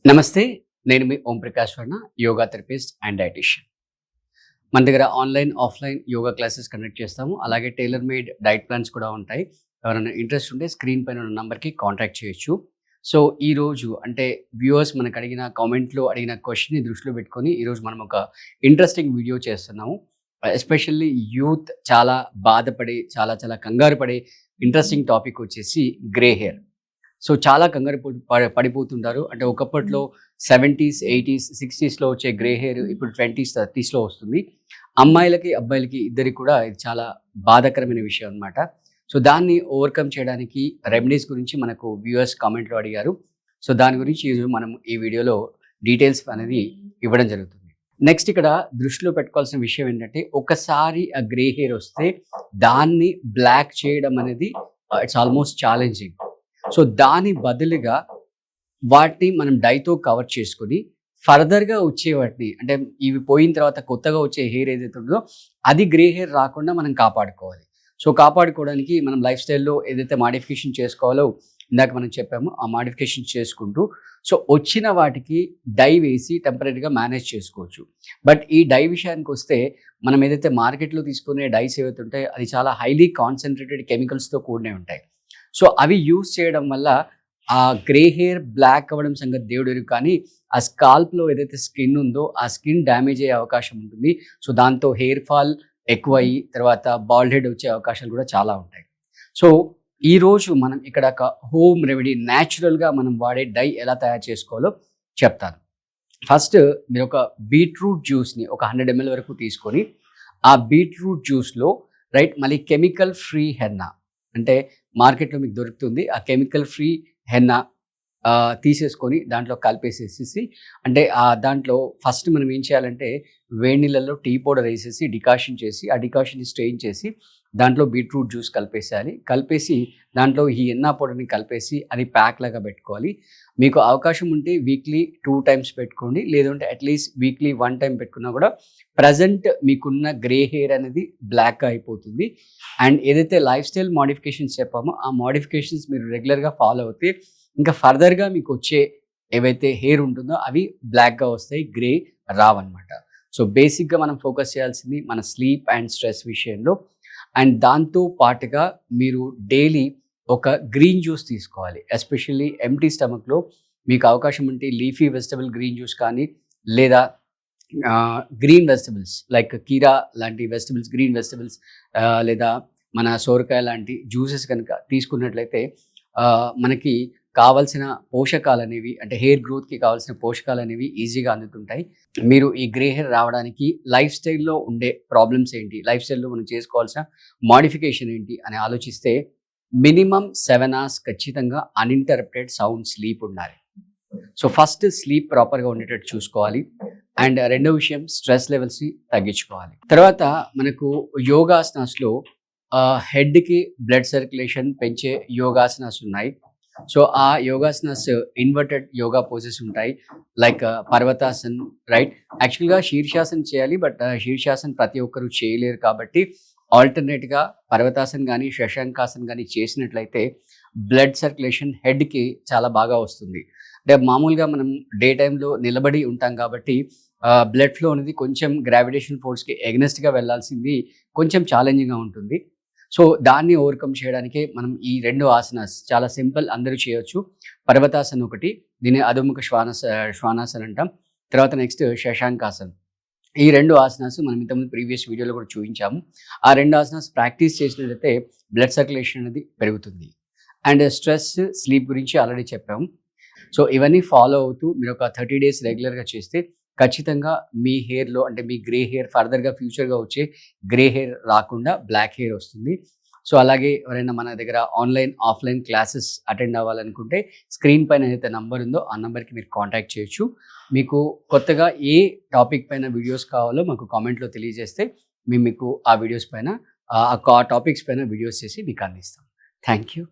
నమస్తే. నేను మీ Om Prakash Varma, yoga therapist and dietitian. మన దగ్గర online, offline yoga classes conduct చేస్తాము. అలాగే టైలర్ మేడ్ డైట్ ప్లాన్స్ కూడా ఉంటాయి. ఎవరైనా ఇంట్రెస్ట్ ఉంటే స్క్రీన్ పైన ఉన్న నంబర్‌కి కాంటాక్ట్ చేయొచ్చు. సో, ఈరోజు అంటే వ్యూవర్స్ మనకు అడిగిన కామెంట్‌లో అడిగిన క్వెషన్‌ని దృష్టిలో పెట్టుకొని ఈరోజు మనం ఒక ఇంట్రెస్టింగ్ వీడియో చేస్తున్నాము. ఎస్పెషల్లీ యూత్ చాలా బాధపడి, చాలా కంగారు పడే ఇంట్రెస్టింగ్ టాపిక్ వచ్చేసి గ్రే హెయిర్. సో, చాలా కంగారు పడిపోతుంటారు. అంటే ఒకప్పట్లో 70స్, 80స్, 60స్‌లో వచ్చే గ్రే హెయిర్ ఇప్పుడు 20స్, 30స్‌లో వస్తుంది. అమ్మాయిలకి, అబ్బాయిలకి ఇద్దరికి కూడా ఇది చాలా బాధాకరమైన విషయం అనమాట. సో, దాన్ని ఓవర్‌కమ్ చేయడానికి రెమెడీస్ గురించి మనకు వ్యూవర్స్ కామెంట్‌లో అడిగారు. సో, దాని గురించి ఈరోజు మనం ఈ వీడియోలో డీటెయిల్స్ అనేది ఇవ్వడం జరుగుతుంది. నెక్స్ట్ ఇక్కడ దృష్టిలో పెట్టుకోవాల్సిన విషయం ఏంటంటే, ఒకసారి ఆ గ్రే హెయిర్ వస్తే దాన్ని బ్లాక్ చేయడం అనేది ఇట్స్ ఆల్‌మోస్ట్ ఛాలెంజింగ్. సో, దాని బదులుగా వాటిని మనం డైతో కవర్ చేసుకొని ఫర్దర్‌గా వచ్చే వాటిని అంటే ఇవి పోయిన తర్వాత కొత్తగా వచ్చే హెయిర్ ఏదైతే ఉందో అది గ్రే హెయిర్ రాకుండా మనం కాపాడుకోవాలి. సో, కాపాడుకోవడానికి మనం లైఫ్ స్టైల్‌లో ఏదైతే మోడిఫికేషన్ చేసుకోవాలో ఇందాక మనం చెప్పామో ఆ మోడిఫికేషన్ చేసుకుంటూ సో, వచ్చిన వాటికి డై వేసి టెంపరరీగా మేనేజ్ చేసుకోవచ్చు. బట్ ఈ డై విషయానికొస్తే మనం ఏదైతే మార్కెట్‌లో తీసుకునే డైస్ ఏవైతే ఉంటాయో అది చాలా హైలీ కాన్సంట్రేటెడ్ కెమికల్స్‌తో కూడినవి ఉంటాయి. సో, అవి యూజ్ చేయడం వల్ల ఆ గ్రే హెయిర్ బ్లాక్ అవ్వడం సంగతి దేవుడెరుగు కానీ, ఆ స్కాల్ప్‌లో ఏదైతే స్కిన్ ఉందో, ఆ స్కిన్ డ్యామేజ్ అయ్యే అవకాశం ఉంటుంది. సో, దాంతో హెయిర్ ఫాల్ ఎక్కువయ్యి తర్వాత బాల్డ్ హెడ్ వచ్చే అవకాశాలు కూడా చాలా ఉంటాయి. సో, ఈరోజు మనం ఇక్కడ ఒక హోమ్ రెమెడీ న్యాచురల్‌గా మనం వాడే డై ఎలా తయారు చేసుకోవాలో చెప్తాను. ఫస్ట్ మీరొక బీట్రూట్ జ్యూస్‌ని ఒక 100 ఎంఎల్ వరకు తీసుకొని, ఆ బీట్రూట్ జ్యూస్‌లో మళ్ళీ కెమికల్ ఫ్రీ హెన్నా అంటే మార్కెట్‌లో మీకు దొరుకుతుంది. ఆ కెమికల్ ఫ్రీ హెన్నా తీసేసుకొని దాంట్లో కలిపేసేసేసి అంటే దాంట్లో ఫస్ట్ మనం ఏం చేయాలంటే వేడి నీళ్ళల్లో టీ పౌడర్ ఏసేసి డికాషన్ చేసి, ఆ డికాషన్‌ని స్ట్రెయిన్ చేసి దాంట్లో బీట్రూట్ జ్యూస్ కలిపేసేయాలి. కలిపేసి దాంట్లో ఈ హెన్నా పౌడర్‌ని కలిపేసి అది ప్యాక్ లాగా పెట్టుకోవాలి. మీకు అవకాశం ఉంటే వీక్లీ 2 టైమ్స్ పెట్టుకోండి. లేదంటే అట్‌లీస్ట్ వీక్లీ 1 టైమ్ పెట్టుకున్నా కూడా ప్రెజెంట్ మీకున్న గ్రే హెయిర్ అనేది బ్లాక్‌గా అయిపోతుంది. అండ్ ఏదైతే లైఫ్ స్టైల్ మోడిఫికేషన్స్ చెప్పామో ఆ మోడిఫికేషన్స్ మీరు రెగ్యులర్‌గా ఫాలో అవుతే ఇంకా ఫర్దర్‌గా మీకొచ్చే ఏవైతే హెయిర్ ఉంటుందో అవి బ్లాక్‌గా వస్తాయి. గ్రే రావన్నమాట. సో, బేసిక్‌గా మనం ఫోకస్ చేయాల్సింది మన స్లీప్ అండ్ స్ట్రెస్ విషయంలో. అండ్ దాంతో పాటుగా మీరు డైలీ ఒక గ్రీన్ జ్యూస్ తీసుకోవాలి. ఎస్పెషల్లీ ఎంప్టీ స్టమక్‌లో మీకు అవకాశం ఉంటే లీఫీ వెజిటబుల్ గ్రీన్ జ్యూస్ కానీ లేదా గ్రీన్ వెజిటబుల్స్ లైక్ కీరా లాంటి వెజిటబుల్స్, గ్రీన్ వెజిటబుల్స్ లేదా మన సోరకాయ లాంటి జ్యూసెస్ కనుక తీసుకున్నట్లయితే మనకి కావాల్సిన పోషకాలనేవి అంటే హెయిర్ గ్రోత్‌కి కావాల్సిన పోషకాలనేవి ఈజీగా అందుతుంటాయి. మీరు ఈ గ్రే హెయిర్ రావడానికి లైఫ్ స్టైల్‌లో ఉండే ప్రాబ్లమ్స్ ఏంటి? లైఫ్ స్టైల్‌లో మనం చేసుకోవాల్సిన మోడిఫికేషన్ ఏంటి అని ఆలోచిస్తే మినిమమ్ 7 అవర్స్ ఖచ్చితంగా అన్‌ఇంటరప్టెడ్ సౌండ్ స్లీప్ ఉండాలి. సో, ఫస్ట్ స్లీప్ ప్రాపర్‌గా ఉండేటట్టు చూసుకోవాలి. అండ్ రెండో విషయం స్ట్రెస్ లెవెల్స్‌ని తగ్గించుకోవాలి. తర్వాత మనకు యోగాసనాస్‌లో హెడ్‌కి బ్లడ్ సర్క్యులేషన్ పెంచే యోగాసనాస్ ఉన్నాయి. సో, ఆ యోగాసనాస్ ఇన్వర్టెడ్ యోగా పోజెస్ ఉంటాయి. లైక్ పర్వతాసన్ యాక్చువల్‌గా శీర్షాసన్ చేయాలి. బట్ శీర్షాసన్ ప్రతి ఒక్కరు చేయలేరు కాబట్టి ఆల్టర్‌నేట్‌గా పర్వతాసన్ గానీ, శశాంకాసన్ గానీ చేసినట్లయితే బ్లడ్ సర్క్యులేషన్ హెడ్‌కి చాలా బాగా వస్తుంది. అంటే మామూలుగా మనం డే టైమ్‌లో నిలబడి ఉంటాం కాబట్టి బ్లడ్ ఫ్లో అనేది కొంచెం గ్రావిటేషన్ ఫోర్స్‌కి ఎగనెస్ట్‌గా వెళ్ళాల్సింది కొంచెం ఛాలెంజింగ్‌గా ఉంటుంది. సో, దాన్ని ఓవర్‌కమ్ చేయడానికే మనం ఈ 2 ఆసనాస్ చాలా సింపుల్ అందరూ చేయొచ్చు. పర్వతాసన్ ఒకటి, దీన్ని అధోముఖ శ్వానాసన్ అంటాం. తర్వాత నెక్స్ట్ శశాంకాసన్. ఈ 2 ఆసనాస్ మనం ఇంతకుముందు ప్రీవియస్ వీడియోలో కూడా చూయించాము. ఆ 2 ఆసనాస్ ప్రాక్టీస్ చేసినట్లయితే బ్లడ్ సర్క్యులేషన్ అనేది పెరుగుతుంది. అండ్ స్ట్రెస్, స్లీప్ గురించి ఆల్రెడీ చెప్పాము. సో, ఇవన్నీ ఫాలో అవుతూ మీరొక 30 డేస్ రెగ్యులర్‌గా చేస్తే ఖచ్చితంగా మీ హెయిర్‌లో అంటే మీ గ్రే హెయిర్ ఫర్దర్‌గా ఫ్యూచర్‌గా వచ్చే గ్రే హెయిర్ రాకుండా బ్లాక్ హెయిర్ వస్తుంది. సో, అలాగే ఎవరైనా మన దగ్గర ఆన్‌లైన్, ఆఫ్‌లైన్ క్లాసెస్ అటెండ్ అవ్వాలనుకుంటే స్క్రీన్ పైన ఏదైతే నంబర్ ఉందో ఆ నంబర్‌కి మీరు కాంటాక్ట్ చేయొచ్చు. మీకు కొత్తగా ఏ టాపిక్ పైన వీడియోస్ కావాలో మాకు కామెంట్‌లో తెలియజేస్తే మేము మీకు ఆ వీడియోస్ పైన ఆ టాపిక్స్ పైన వీడియోస్ చేసి మీకు అందిస్తాం. Thank you.